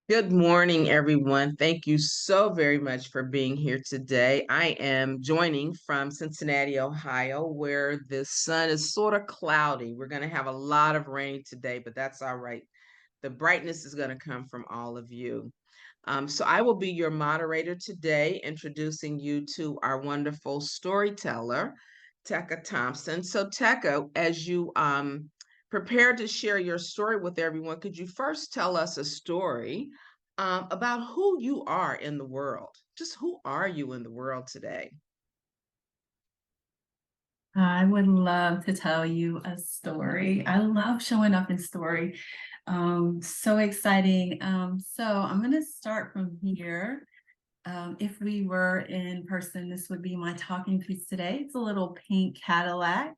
Good morning, everyone. Thank you so very much for being here today. I am joining from Cincinnati, Ohio, where the sun is sort of cloudy. We're going to have a lot of rain today, but that's all right. The brightness is going to come from all of you. So I will be your moderator today, introducing you to our wonderful storyteller, Tecca Thompson. So Tecca, as you prepare to share your story with everyone, could you first tell us a story about who you are in the world? Just who are you in the world today? I would love to tell you a story. I love showing up in story. So exciting. So I'm going to start from here. If we were in person, this would be my talking piece today. It's a little pink Cadillac.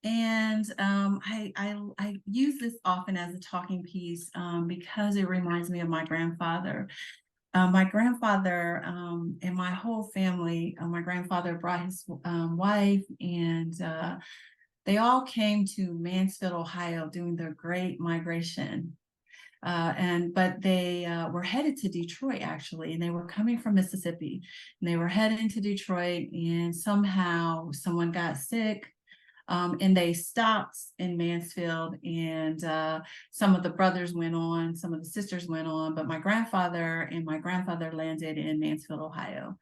I use this often as a talking piece because it reminds me of my grandfather. My grandfather and my whole family, my grandfather brought his wife, and they all came to Mansfield, Ohio during the Great Migration. But they were headed to Detroit actually, and they were coming from Mississippi, and they were heading to Detroit, and somehow someone got sick. And they stopped in Mansfield, and some of the brothers went on, some of the sisters went on, but my grandfather landed in Mansfield, Ohio.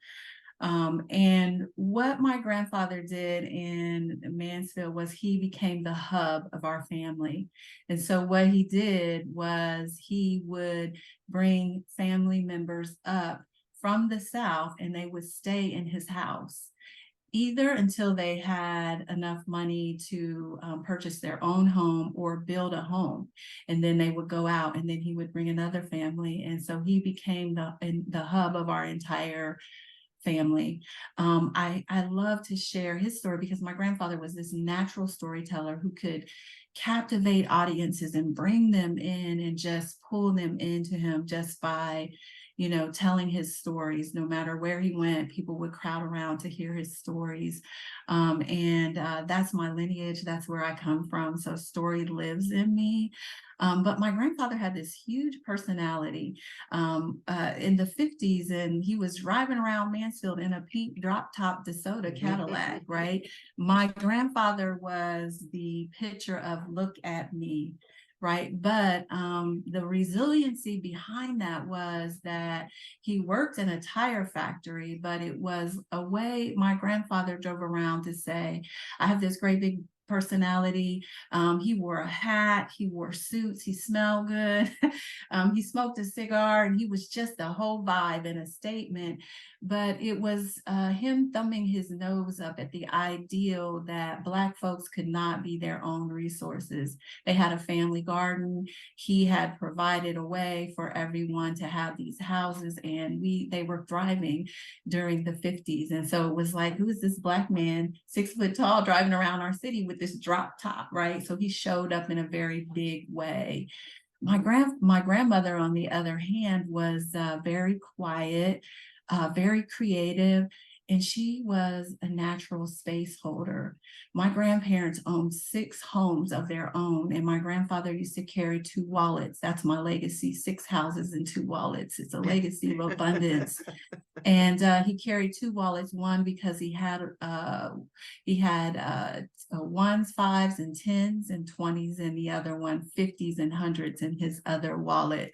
And what my grandfather did in Mansfield was he became the hub of our family. And so what he did was he would bring family members up from the South, and they would stay in his house either until they had enough money to purchase their own home or build a home. And then they would go out, and then he would bring another family. And so he became the hub of our entire family. I love to share his story because my grandfather was this natural storyteller who could captivate audiences and bring them in and just pull them into him just by telling his stories. No matter where he went, people would crowd around to hear his stories. And that's my lineage. That's where I come from. So story lives in me. But my grandfather had this huge personality in the 50s, and he was driving around Mansfield in a pink drop top DeSoto Cadillac, right? My grandfather was the picture of look at me. Right. But the resiliency behind that was that he worked in a tire factory, but it was a way my grandfather drove around to say, I have this great big personality. He wore a hat, he wore suits, he smelled good. He smoked a cigar, and he was just a whole vibe and a statement. But it was him thumbing his nose up at the ideal that Black folks could not be their own resources. They had a family garden. He had provided a way for everyone to have these houses, and they were thriving during the 50s. And so it was like, who is this Black man, 6 foot tall, driving around our city with this drop top, right? So he showed up in a very big way. My grandmother, on the other hand, was very quiet, very creative, and she was a natural space holder. My grandparents owned 6 homes of their own, and my grandfather used to carry 2 wallets. That's my legacy: 6 houses and 2 wallets. It's a legacy of abundance. And he carried 2 wallets. One because he had ones, fives, and tens, and 20s, and the other one 50s and hundreds in his other wallet.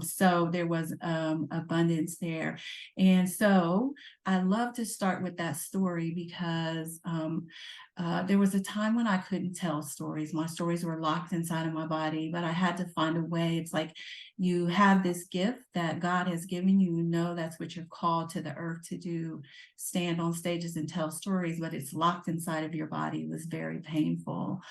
So there was abundance there. And so I love to start with that story because there was a time when I couldn't tell stories. My stories were locked inside of my body, but I had to find a way. It's like you have this gift that God has given you. You know that's what you're called to the earth to do, stand on stages and tell stories, but it's locked inside of your body. It was very painful.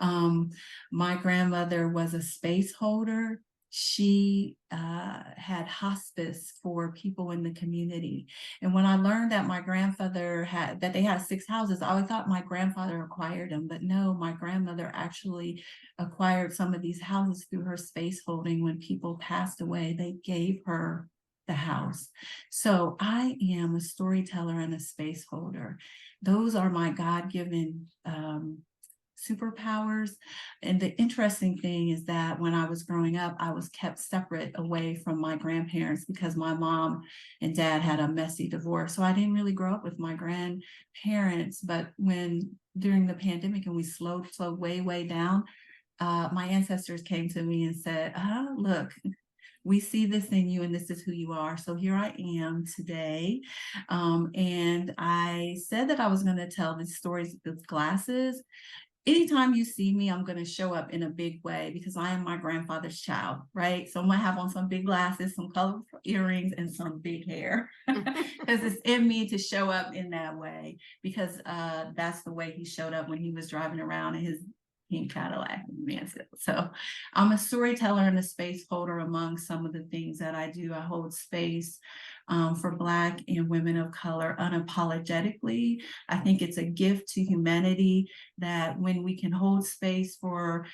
My grandmother was a space holder. She had hospice for people in the community. And when I learned that they had 6 houses, I always thought my grandfather acquired them. But no, my grandmother actually acquired some of these houses through her space holding. When people passed away, they gave her the house. So I am a storyteller and a space holder. Those are my God-given superpowers. And the interesting thing is that when I was growing up, I was kept separate away from my grandparents because my mom and dad had a messy divorce. So I didn't really grow up with my grandparents. But when during the pandemic and we slowed way down, my ancestors came to me and said, look, we see this in you and this is who you are. So here I am today. And I said that I was going to tell these stories with glasses. Anytime you see me, I'm going to show up in a big way because I am my grandfather's child, right? So I'm going to have on some big glasses, some colorful earrings, and some big hair because it's in me to show up in that way because that's the way he showed up when he was driving around in his pink Cadillac in Mansfield. So I'm a storyteller and a space holder among some of the things that I do. I hold space for Black and women of color unapologetically. I think it's a gift to humanity that when we can hold space for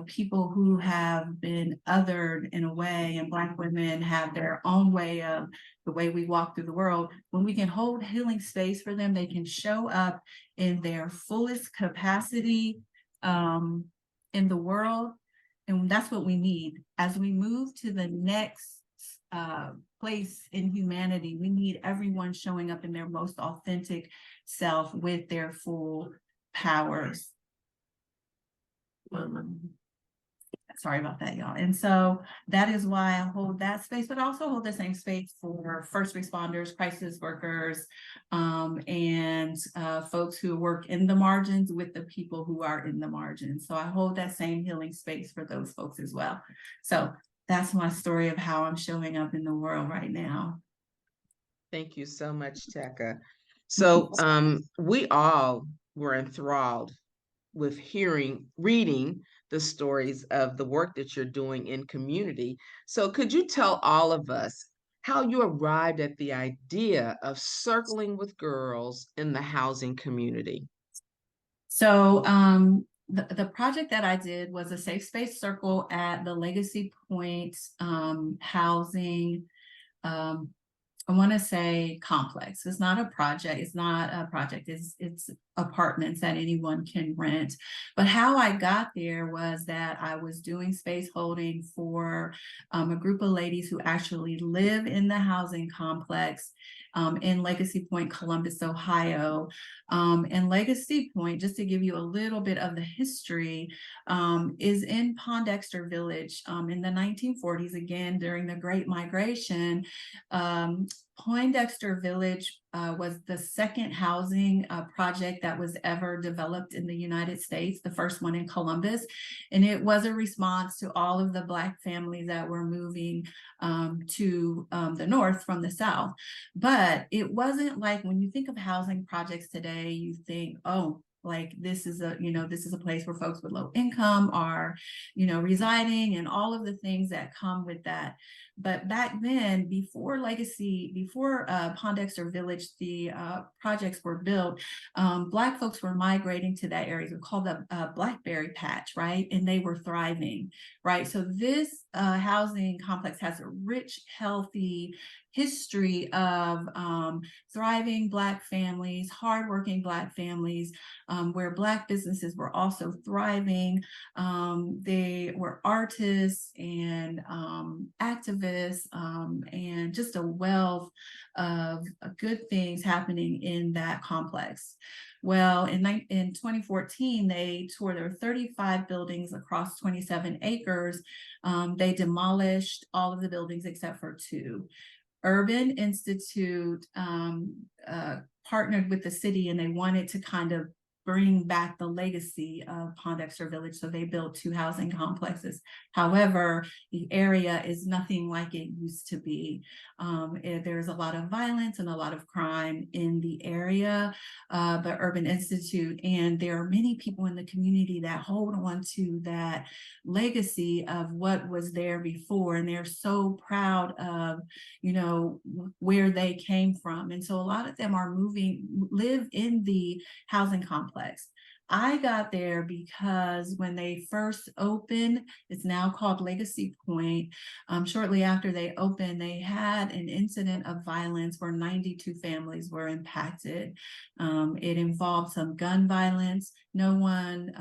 people who have been othered in a way, and Black women have their own way of the way we walk through the world, when we can hold healing space for them, they can show up in their fullest capacity in the world. And that's what we need. As we move to the next place in humanity, we need everyone showing up in their most authentic self with their full powers. Sorry about that, y'all. And so that is why I hold that space, but also hold the same space for first responders, crisis workers, and folks who work in the margins with the people who are in the margins. So I hold that same healing space for those folks as well. So that's my story of how I'm showing up in the world right now. Thank you so much, Tecca. So we all were enthralled with reading the stories of the work that you're doing in community. So could you tell all of us how you arrived at the idea of circling with girls in the housing community? So the project that I did was a safe space circle at the Legacy Point housing I want to say complex. It's not a project. It's not a project. It's apartments that anyone can rent. But how I got there was that I was doing space holding for a group of ladies who actually live in the housing complex in Legacy Point, Columbus, Ohio. And Legacy Point, just to give you a little bit of the history, is in Pondexter Village in the 1940s, again, during the Great Migration. Poindexter Village was the second housing project that was ever developed in the United States, the first one in Columbus. And it was a response to all of the Black families that were moving to the north from the south. But it wasn't like when you think of housing projects today, you think, oh, like this is a place where folks with low income are, residing and all of the things that come with that. But back then, before Pondexter Village, the projects were built, Black folks were migrating to that area. It's called the Blackberry Patch, right? And they were thriving, right? So this housing complex has a rich, healthy history of thriving Black families, hardworking Black families, where Black businesses were also thriving. They were artists and activists and just a wealth of good things happening in that complex. Well, in 2014, they toured their 35 buildings across 27 acres. They demolished all of the buildings except for 2. Urban Institute partnered with the city and they wanted to kind of bring back the legacy of Pondexter Village. So they built 2 housing complexes. However, the area is nothing like it used to be. There's a lot of violence and a lot of crime in the area, but Urban Institute, and there are many people in the community that hold on to that legacy of what was there before. And they're so proud of, where they came from. And so a lot of them are live in the housing complex. I got there because when they first opened, it's now called Legacy Point. Shortly after they opened, they had an incident of violence where 92 families were impacted. It involved some gun violence. No one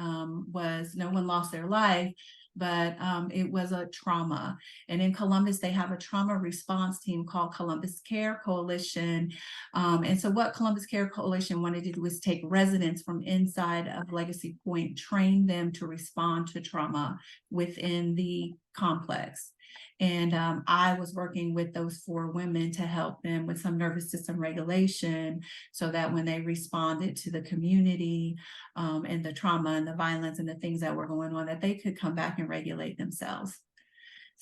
lost their life, but it was a trauma. And in Columbus, they have a trauma response team called Columbus Care Coalition. And so what Columbus Care Coalition wanted to do was take residents from inside of Legacy Point, train them to respond to trauma within the complex. And I was working with those 4 women to help them with some nervous system regulation so that when they responded to the community and the trauma and the violence and the things that were going on, that they could come back and regulate themselves.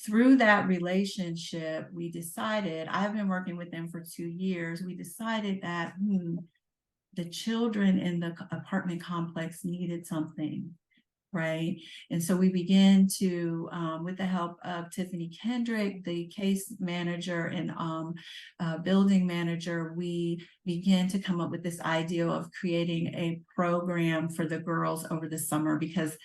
Through that relationship, we decided, I've been working with them for 2 years, we decided that the children in the apartment complex needed something, right? And so we began to, with the help of Tiffany Kendrick, the case manager and building manager, we began to come up with this idea of creating a program for the girls over the summer, because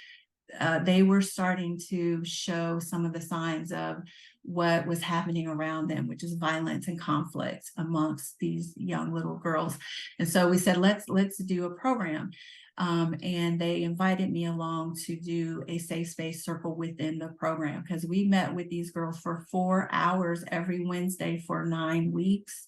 they were starting to show some of the signs of what was happening around them, which is violence and conflict amongst these young little girls. And so we said, let's do a program. And they invited me along to do a safe space circle within the program, because we met with these girls for 4 hours every Wednesday for 9 weeks.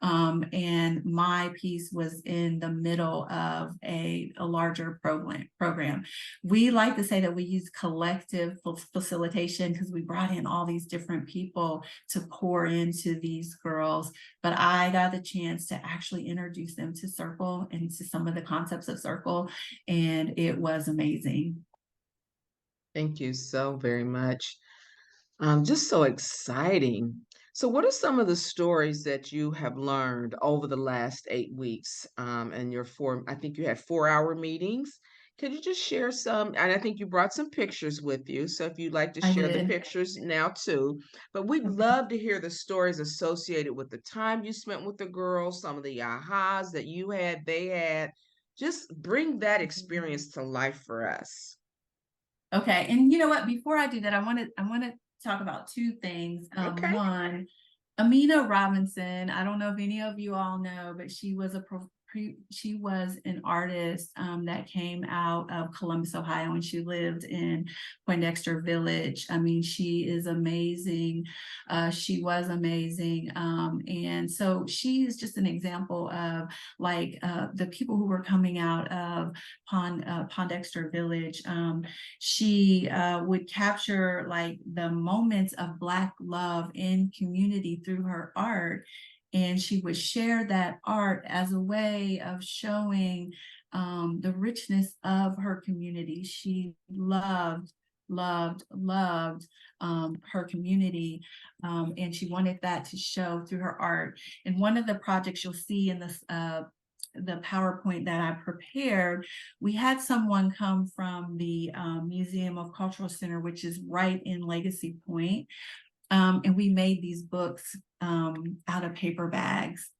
And my piece was in the middle of a larger program. We like to say that we use collective facilitation because we brought in all these different people to pour into these girls. But I got the chance to actually introduce them to Circle and to some of the concepts of Circle, and it was amazing. Thank you so very much. Just so exciting. So, what are some of the stories that you have learned over the last 8 weeks? And your four, I think you had 4 hour meetings. Could you just share some? And I think you brought some pictures with you. So, if you'd like to I share the did. pictures now too, but we'd Okay. love to hear the stories associated with the time you spent with the girls, some of the ahas that you had, they had. Just bring that experience to life for us. Okay, and you know what? Before I do that, I want to talk about 2 things. Okay. One, Amina Robinson. I don't know if any of you all know, but she was an artist that came out of Columbus, Ohio, and she lived in Poindexter Village. I mean, she is amazing. She was amazing, and so she is just an example of like the people who were coming out of Poindexter Village. She would capture like the moments of Black love in community through her art. And she would share that art as a way of showing the richness of her community. She loved her community, and she wanted that to show through her art. And one of the projects you'll see in this the PowerPoint that I prepared, we had someone come from the Museum of Cultural Center, which is right in Legacy Point, and we made these books out of paper bags.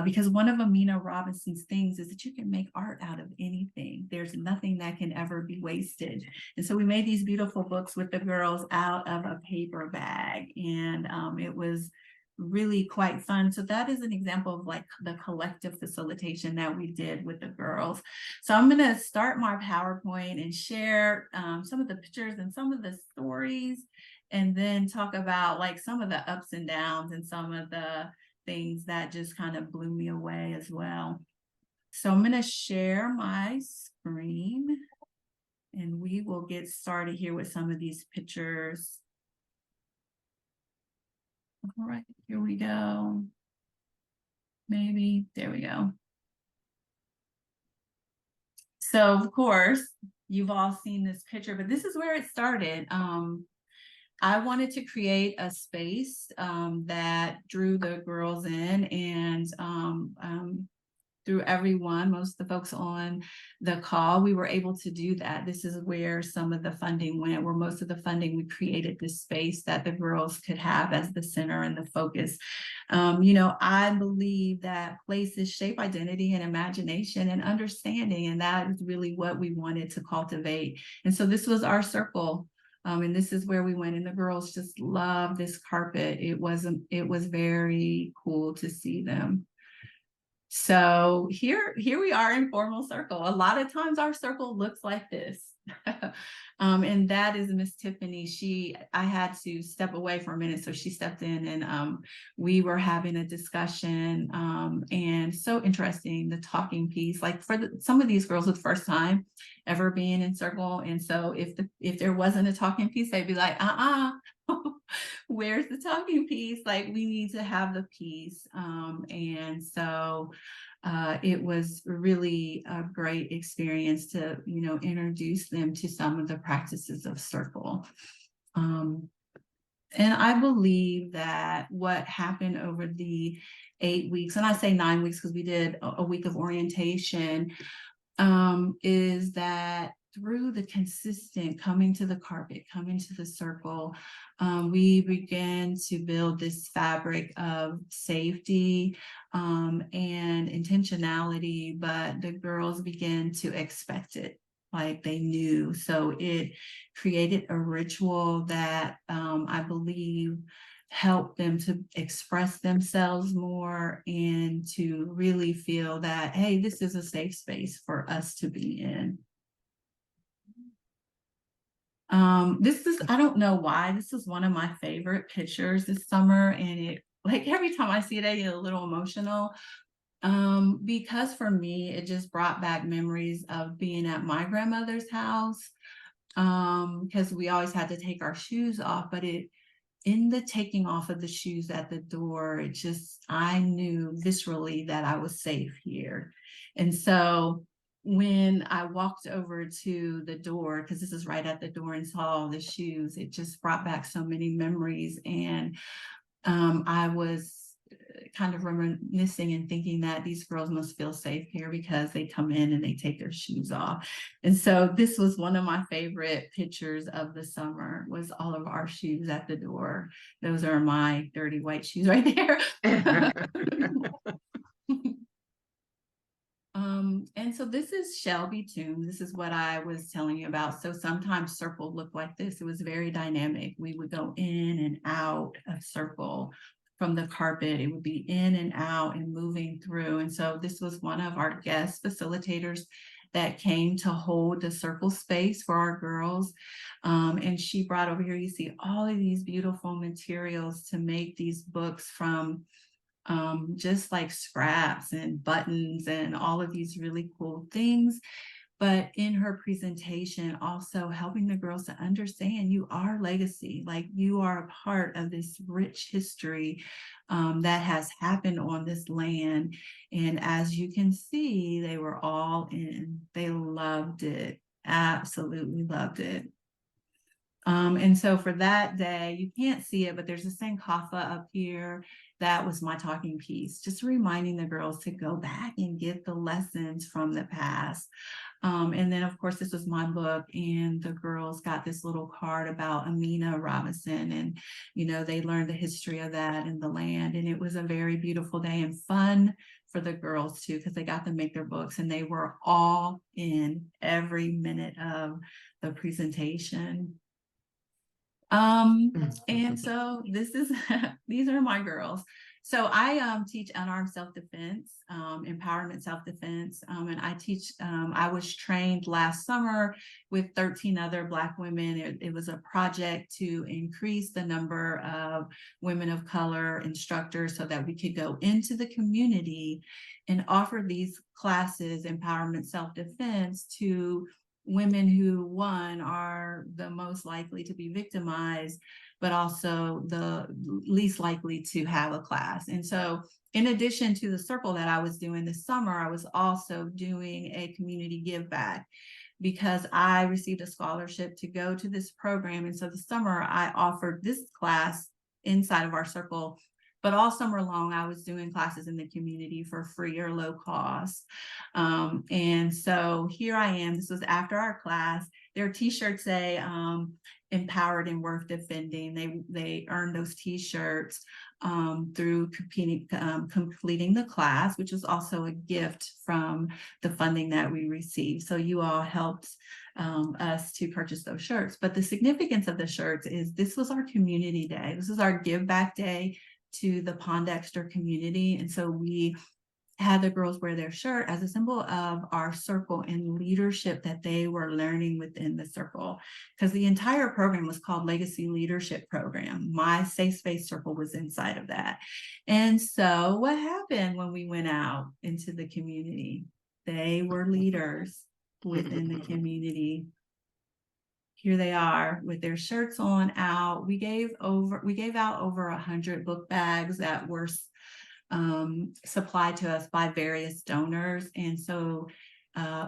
Because one of Amina Robinson's things is that you can make art out of anything. There's nothing that can ever be wasted. And so we made these beautiful books with the girls out of a paper bag. And it was really quite fun. So that is an example of like the collective facilitation that we did with the girls. So I'm going to start my PowerPoint and share some of the pictures and some of the stories, and then talk about like some of the ups and downs and some of the things that just kind of blew me away as well. So I'm going to share my screen and we will get started here with some of these pictures. All right, here we go. Maybe, there we go. So of course, you've all seen this picture, but this is where it started. I wanted to create a space that drew the girls in, and through everyone, most of the folks on the call, we were able to do that. This is where some of the funding went, where most of the funding, we created this space that the girls could have as the center and the focus. I believe that places shape identity and imagination and understanding, and that is really what we wanted to cultivate. And so this was our circle. And this is where we went, and the girls just loved this carpet. It was very cool to see them. So here we are in formal circle. A lot of times our circle looks like this. And that is Miss Tiffany. I had to step away for a minute, so she stepped in, and we were having a discussion. And so interesting, the talking piece. Like for some of these girls, it's the first time ever being in circle, and so if there wasn't a talking piece, they'd be like, where's the talking piece? Like, we need to have the piece. And so it was really a great experience to, introduce them to some of the practices of circle. And I believe that what happened over the 8 weeks, and I say 9 weeks because we did a week of orientation, is that through the consistent coming to the carpet, coming to the circle, we began to build this fabric of safety and intentionality, but the girls began to expect it. Like they knew. So it created a ritual that I believe help them to express themselves more and to really feel that, hey, this is a safe space for us to be in. I don't know why, this is one of my favorite pictures this summer, and it, like, every time I see it, I get a little emotional. Because for me, it just brought back memories of being at my grandmother's house. Because we always had to take our shoes off, but in the taking off of the shoes at the door, I knew viscerally that I was safe here. And so when I walked over to the door, because this is right at the door, and saw all the shoes, it just brought back so many memories. And I was kind of reminiscing and thinking that these girls must feel safe here because they come in and they take their shoes off. And so this was one of my favorite pictures of the summer, was all of our shoes at the door. Those are my dirty white shoes right there. And so this is Shelby Tomb. This is what I was telling you about. So sometimes circle looked like this. It was very dynamic. We would go in and out of circle from the carpet. It would be in and out and moving through. And so this was one of our guest facilitators that came to hold the circle space for our girls. And she brought over here, you see all of these beautiful materials to make these books from just like scraps and buttons and all of these really cool things. But in her presentation, also helping the girls to understand you are legacy, like you are a part of this rich history that has happened on this land. And as you can see, they were all in. They loved it, absolutely loved it. And so for that day, you can't see it, but there's a Sankofa up here. That was my talking piece, just reminding the girls to go back and get the lessons from the past. And then, of course, this was my book, and the girls got this little card about Amina Robinson, and, they learned the history of that and the land. And it was a very beautiful day and fun for the girls too, because they got to make their books, and they were all in every minute of the presentation. And so these are my girls. So I teach unarmed self-defense, empowerment self-defense, and I teach, I was trained last summer with 13 other Black women. It was a project to increase the number of women of color instructors so that we could go into the community and offer these classes, empowerment self-defense, to women who, one, are the most likely to be victimized, but also the least likely to have a class. And so in addition to the circle that I was doing this summer, I was also doing a community give back, because I received a scholarship to go to this program. And so this summer I offered this class inside of our circle But all summer long, I was doing classes in the community for free or low cost. And so here I am. This was after our class. Their T-shirts say "Empowered and Worth Defending." They earned those T-shirts through completing the class, which was also a gift from the funding that we received. So you all helped us to purchase those shirts. But the significance of the shirts is this was our community day. This is our give back day to the Pondexter community. And so we had the girls wear their shirt as a symbol of our circle and leadership that they were learning within the circle. Because the entire program was called Legacy Leadership Program. My Safe Space Circle was inside of that. And so what happened when we went out into the community? They were leaders within the community. Here they are with their shirts on out. We gave out over 100 book bags that were supplied to us by various donors. And so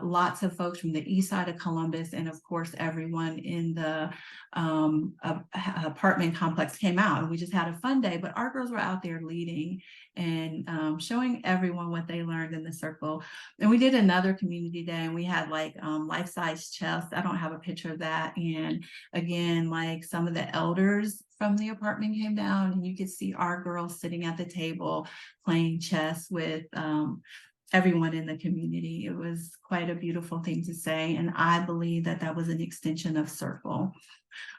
lots of folks from the east side of Columbus, and of course, everyone in the apartment complex came out, and we just had a fun day. But our girls were out there leading and showing everyone what they learned in the circle. And we did another community day, and we had like life-size chests. I don't have a picture of that. And again, like some of the elders from the apartment came down, and you could see our girls sitting at the table playing chess with everyone in the community. It was quite a beautiful thing to say. And I believe that that was an extension of Circle.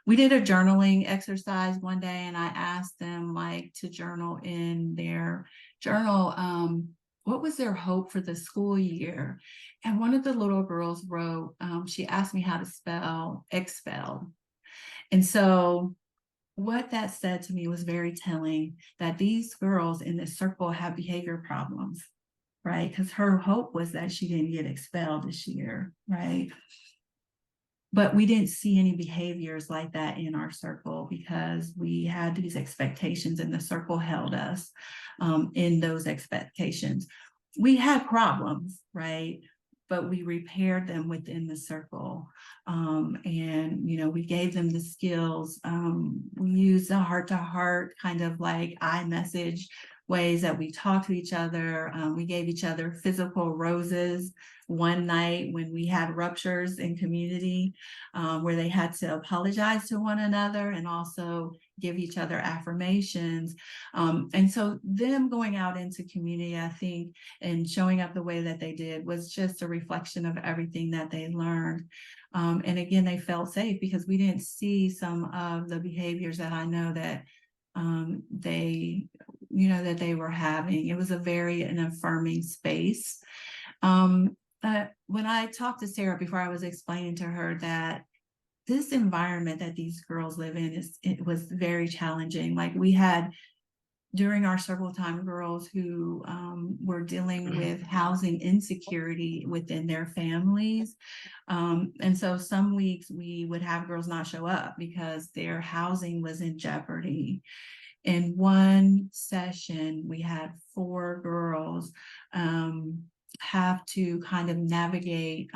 We did a journaling exercise one day, and I asked them like to journal in their journal, what was their hope for the school year? And one of the little girls wrote, she asked me how to spell expel. And so what that said to me was very telling, that these girls in this circle have behavior problems, right? Because her hope was that she didn't get expelled this year, right? But we didn't see any behaviors like that in our circle because we had these expectations, and the circle held us in those expectations. We had problems, right? But we repaired them within the circle. And, you know, we gave them the skills. We used a heart to heart kind of like iMessage ways that we talk to each other. We gave each other physical roses one night when we had ruptures in community, where they had to apologize to one another and also give each other affirmations. And so them going out into community, I think, and showing up the way that they did was just a reflection of everything that they learned. And again, they felt safe because we didn't see some of the behaviors that I know that that they were having. It was an affirming space. When I talked to Sarah before, I was explaining to her that this environment that these girls live in it was very challenging. Like we had during our circle time girls who were dealing with housing insecurity within their families. And so some weeks we would have girls not show up because their housing was in jeopardy. In one session, we had 4 girls have to kind of navigate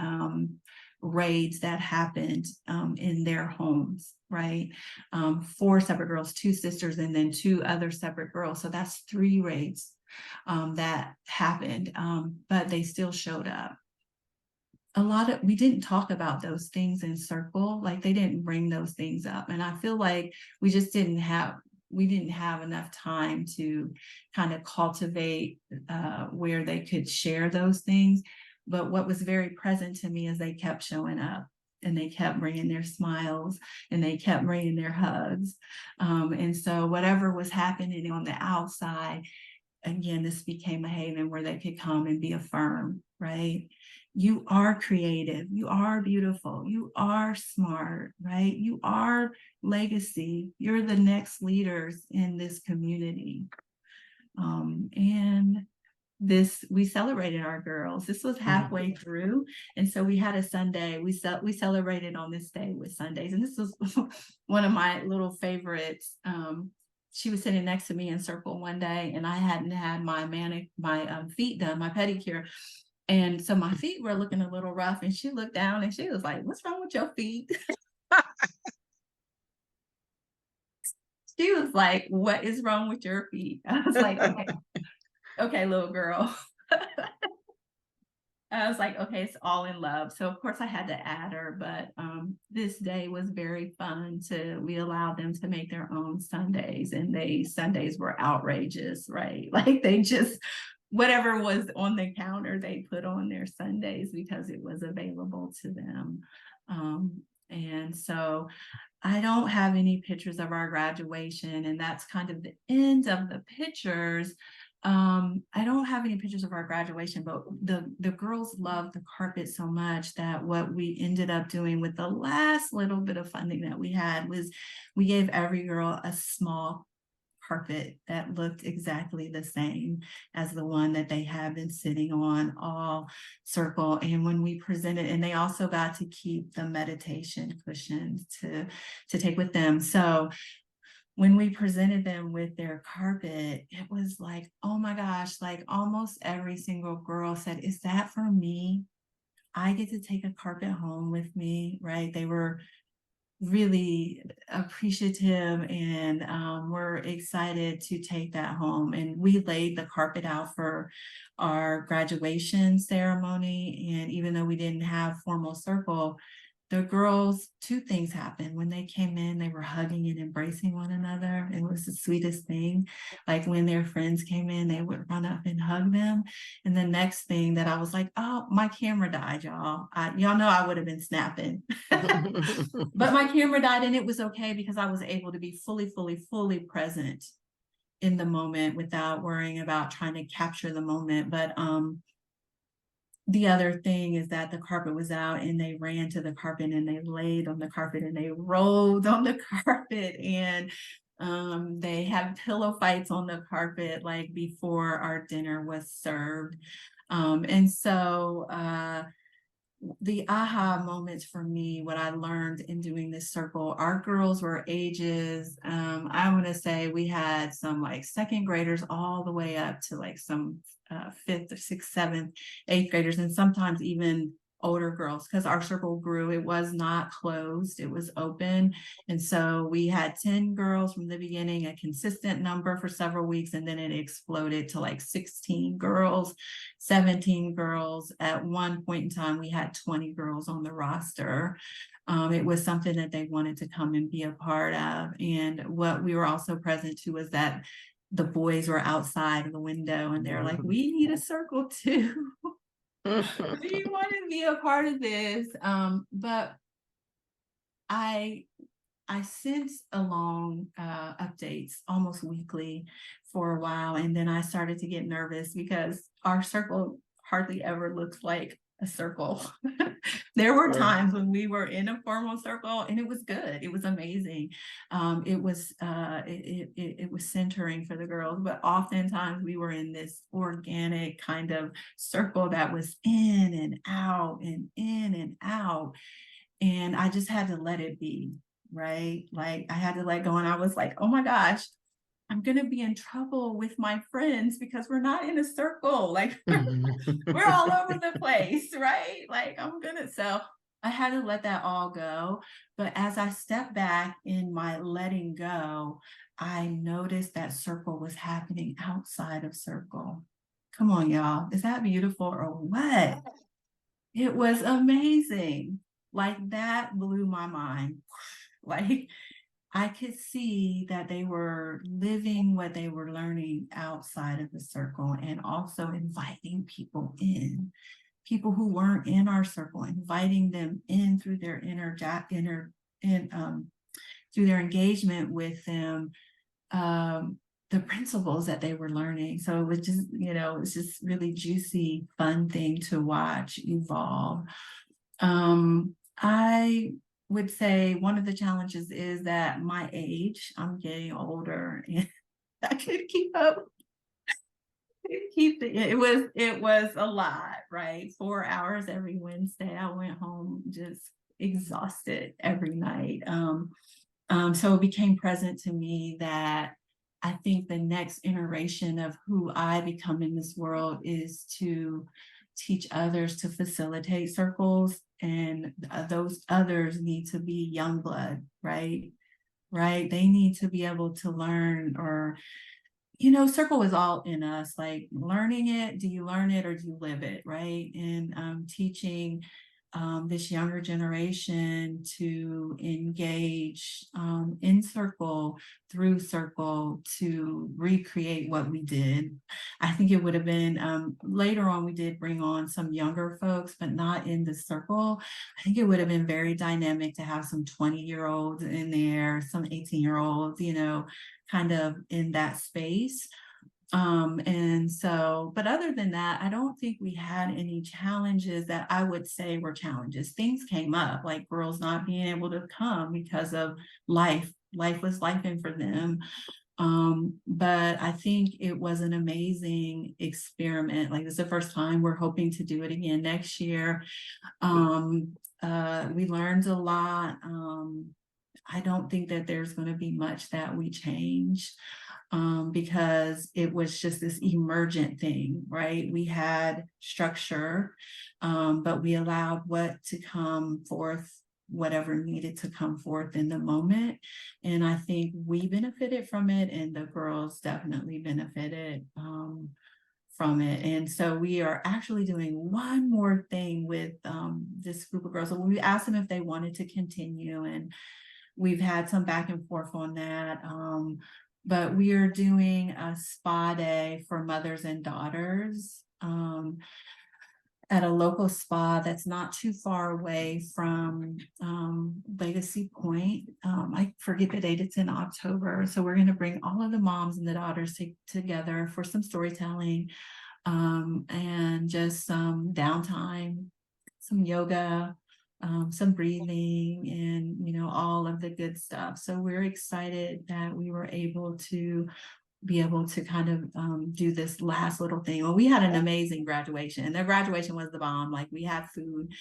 raids that happened in their homes, right? 4 separate girls, 2 sisters, and then 2 other separate girls. So that's 3 raids that happened, but they still showed up. We didn't talk about those things in circle, like they didn't bring those things up. And I feel like we didn't have enough time to kind of cultivate where they could share those things. But what was very present to me is they kept showing up, and they kept bringing their smiles, and they kept bringing their hugs. And so whatever was happening on the outside, again, this became a haven where they could come and be affirmed, right? You are creative, you are beautiful, you are smart, right? You are legacy, you're the next leaders in this community. And we celebrated our girls. This was halfway through, and so we had a Sunday. We celebrated on this day with Sundays, and this was one of my little favorites. She was sitting next to me in circle one day, and I hadn't had my feet done, my pedicure. And so my feet were looking a little rough, and she looked down and she was like, "What's wrong with your feet?" She was like, "What is wrong with your feet?" I was like, "Okay, okay, little girl." I was like, "Okay, it's all in love." So of course I had to add her, but this day was very fun. To We allowed them to make their own sundaes, and they Sundays were outrageous, right? Like they just whatever was on the counter, they put on their Sundays because it was available to them. And so I don't have any pictures of our graduation, and that's kind of the end of the pictures. I don't have any pictures of our graduation, but the girls loved the carpet so much that what we ended up doing with the last little bit of funding that we had was we gave every girl a small carpet that looked exactly the same as the one that they had been sitting on all circle. And when we presented, and they also got to keep the meditation cushions to take with them. So when we presented them with their carpet, it was like, oh my gosh, like almost every single girl said, "Is that for me? I get to take a carpet home with me," right? They were really appreciative, and we're excited to take that home. And we laid the carpet out for our graduation ceremony. And even though we didn't have formal circle, the girls, two things happened. When they came in, they were hugging and embracing one another. It was the sweetest thing. Like when their friends came in, they would run up and hug them. And the next thing that I was like, oh, my camera died, y'all. Y'all know I would have been snapping. But my camera died, and it was okay because I was able to be fully present in the moment without worrying about trying to capture the moment. But the other thing is that the carpet was out, and they ran to the carpet and they laid on the carpet and they rolled on the carpet, and they had pillow fights on the carpet like before our dinner was served. And so the aha moments for me, what I learned in doing this circle, our girls were ages, I want to say we had some like second graders all the way up to like some fifth or sixth, seventh, eighth graders, and sometimes even older girls, because our circle grew. It was not closed, it was open. And so we had 10 girls from the beginning, a consistent number for several weeks, and then it exploded to like 16 girls, 17 girls. At one point in time, we had 20 girls on the roster. It was something that they wanted to come and be a part of. And what we were also present to was that the boys were outside of the window, and they're like, "We need a circle too." Do you want to be a part of this? But I I sent along updates almost weekly for a while, and then I started to get nervous because our circle hardly ever looks like a circle. There were Sure. times when we were in a formal circle, and it was good. It was amazing. It was centering for the girls, but oftentimes we were in this organic kind of circle that was in and out and in and out, and I just had to let it be, right? Like I had to let go. And I was like, oh my gosh, I'm going to be in trouble with my friends because we're not in a circle. Like we're all over the place, right? Like so I had to let that all go. But as I stepped back in my letting go, I noticed that circle was happening outside of circle. Come on, y'all. Is that beautiful or what? It was amazing. Like that blew my mind. Like I could see that they were living what they were learning outside of the circle, and also inviting people who weren't in our circle, inviting them in through their through their engagement with them, the principles that they were learning. So it was just, it was just really juicy, fun thing to watch evolve. I would say one of the challenges is that my age, I'm getting older, and I couldn't keep up. It was a lot, right? 4 hours every Wednesday. I went home just exhausted every night. So it became present to me that I think the next iteration of who I become in this world is to teach others to facilitate circles, and those others need to be young blood, right? right? They need to be able to learn, or circle is all in us. Like, learning it, do you learn it or do you live it, right? And teaching this younger generation to engage in circle, through circle, to recreate what we did. I think it would have been later on, we did bring on some younger folks, but not in the circle. I think it would have been very dynamic to have some 20-year-olds in there, some 18-year-olds, kind of in that space. And so, but other than that, I don't think we had any challenges that I would say were challenges. Things came up, like girls not being able to come because of life. Life was life in for them. But I think it was an amazing experiment. Like, this is the first time. We're hoping to do it again next year. We learned a lot. I don't think that there's going to be much that we change, because it was just this emergent thing, right? We had structure, but we allowed what to come forth, whatever needed to come forth in the moment. And I think we benefited from it, and the girls definitely benefited from it. And so we are actually doing one more thing with this group of girls. So we asked them if they wanted to continue, and we've had some back and forth on that. But we are doing a spa day for mothers and daughters at a local spa that's not too far away from Legacy Point. I forget the date, it's in October. So we're going to bring all of the moms and the daughters together for some storytelling, and just some downtime, some yoga, some breathing, and all of the good stuff. So we're excited that we were able to kind of do this last little thing. Well, we had an amazing graduation, and the graduation was the bomb. Like, we had food.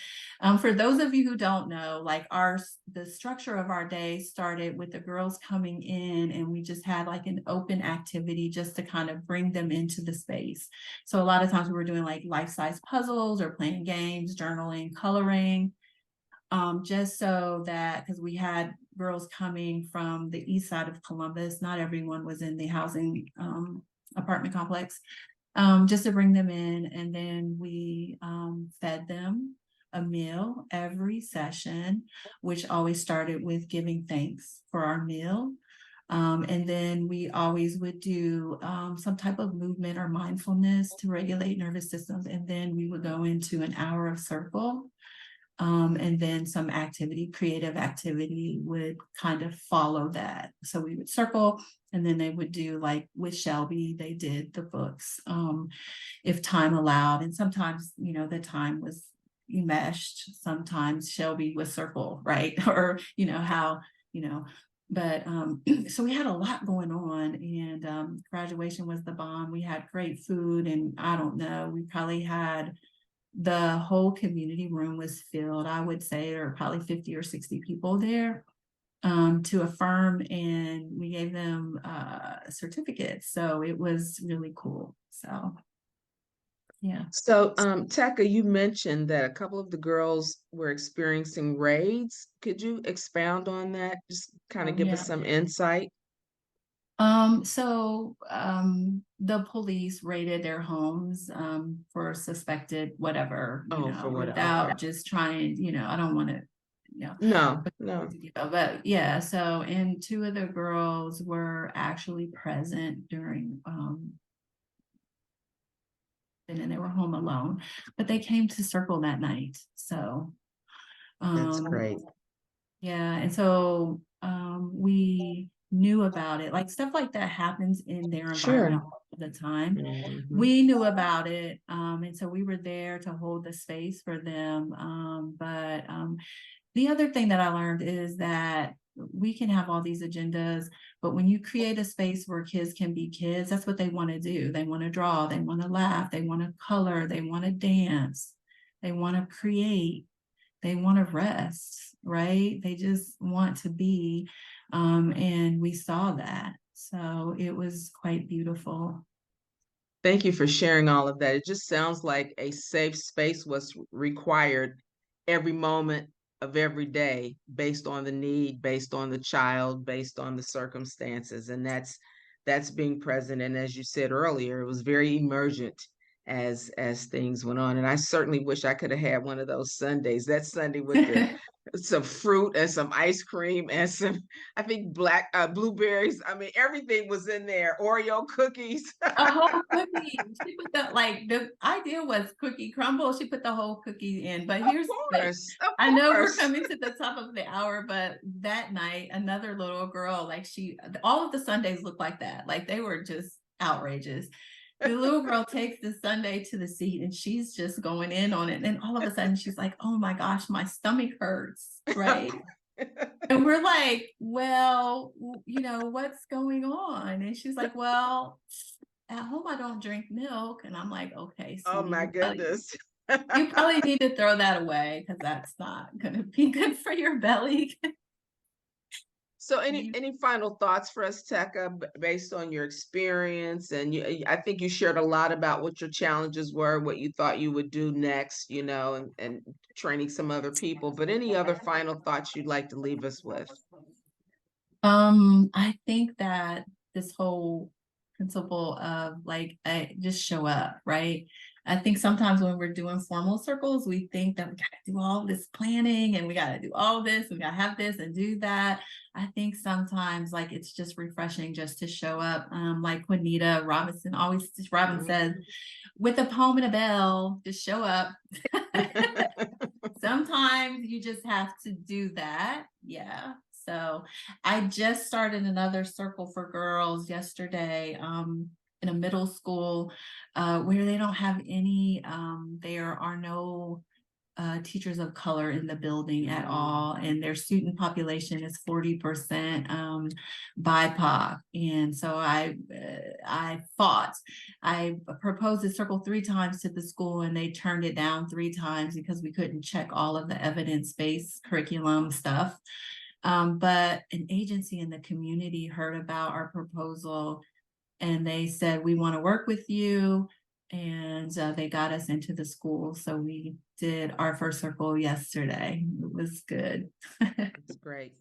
For those of you who don't know, like, the structure of our day started with the girls coming in, and we just had like an open activity just to kind of bring them into the space. So a lot of times we were doing like life-size puzzles or playing games, journaling, coloring, just so that, because we had girls coming from the east side of Columbus, not everyone was in the housing apartment complex, just to bring them in. And then we fed them a meal every session, which always started with giving thanks for our meal. And then we always would do some type of movement or mindfulness to regulate nervous systems. And then we would go into an hour of circle. And then some creative activity would kind of follow that. So we would circle, and then they would do, like with Shelby, they did the books, if time allowed. And sometimes, the time was enmeshed. Sometimes Shelby was circle, right? Or, how, but so we had a lot going on, and graduation was the bomb. We had great food, and I don't know, we probably had, the whole community room was filled. I would say there were probably 50 or 60 people there to affirm, and we gave them certificates. So it was really cool. So, yeah. So, Tecca, you mentioned that a couple of the girls were experiencing raids. Could you expound on that? Just kind of Oh, give us yeah. some insight. The police raided their homes for suspected whatever, Oh, for what? Okay. without just trying, I don't want to, No, no. but yeah, so, and two of the girls were actually present during and then they were home alone, but they came to circle that night. So That's um great. yeah, and so we knew about it. Like, stuff like that happens in their Sure. environment all the time. Hmm. We knew about it, and so we were there to hold the space for them. But the other thing that I learned is that we can have all these agendas, but when you create a space where kids can be kids, that's what they want to do. They want to draw, they want to laugh, they want to color, they want to dance, they want to create, they want to rest, right? They just want to be. And we saw that. So it was quite beautiful. Thank you for sharing all of that. It just sounds like a safe space was required every moment. of every day based on the need, based on the child, based on the circumstances, and that's being present. And as you said earlier, it was very emergent as things went on. And I certainly wish I could have had one of those Sundays. That Sunday with the some fruit and some ice cream and some, I think, black blueberries. I mean, everything was in there. Oreo cookies. A whole cookie. She put the idea was cookie crumble. She put the whole cookie in. But Of here's like, course, of I know we're course. coming to the top of the hour, but that night, another little girl, like all of the Sundays look like that. Like they were just outrageous. The little girl takes the sundae to the seat and she's just going in on it. And then all of a sudden she's like, oh my gosh, my stomach hurts. Right. And we're like, well, what's going on? And she's like, well, at home I don't drink milk. And I'm like, okay, Oh sweetie, my goodness. you probably need to throw that away because that's not going to be good for your belly. So any You, any final thoughts for us, Tecca, based on your experience? And I think you shared a lot about what your challenges were, what you thought you would do next, and training some other people. But any other final thoughts you'd like to leave us with? I think that this whole principle of like, just show up, right? I think sometimes when we're doing formal circles, we think that we got to do all this planning and we got to do all this, we got to have this and do that. I think sometimes like it's just refreshing just to show up. Like Juanita Robin says, Mhm. with a poem and a bell, just show up. Sometimes you just have to do that. Yeah. So I just started another circle for girls yesterday in a middle school where they don't have any, there are no teachers of color in the building at all, and their student population is 40% BIPOC. And so I proposed a circle 3 times to the school, and they turned it down 3 times because we couldn't check all of the evidence-based curriculum stuff. But an agency in the community heard about our proposal and they said, we want to work with you. And they got us into the school. So we did our first circle yesterday. It was good. It's great.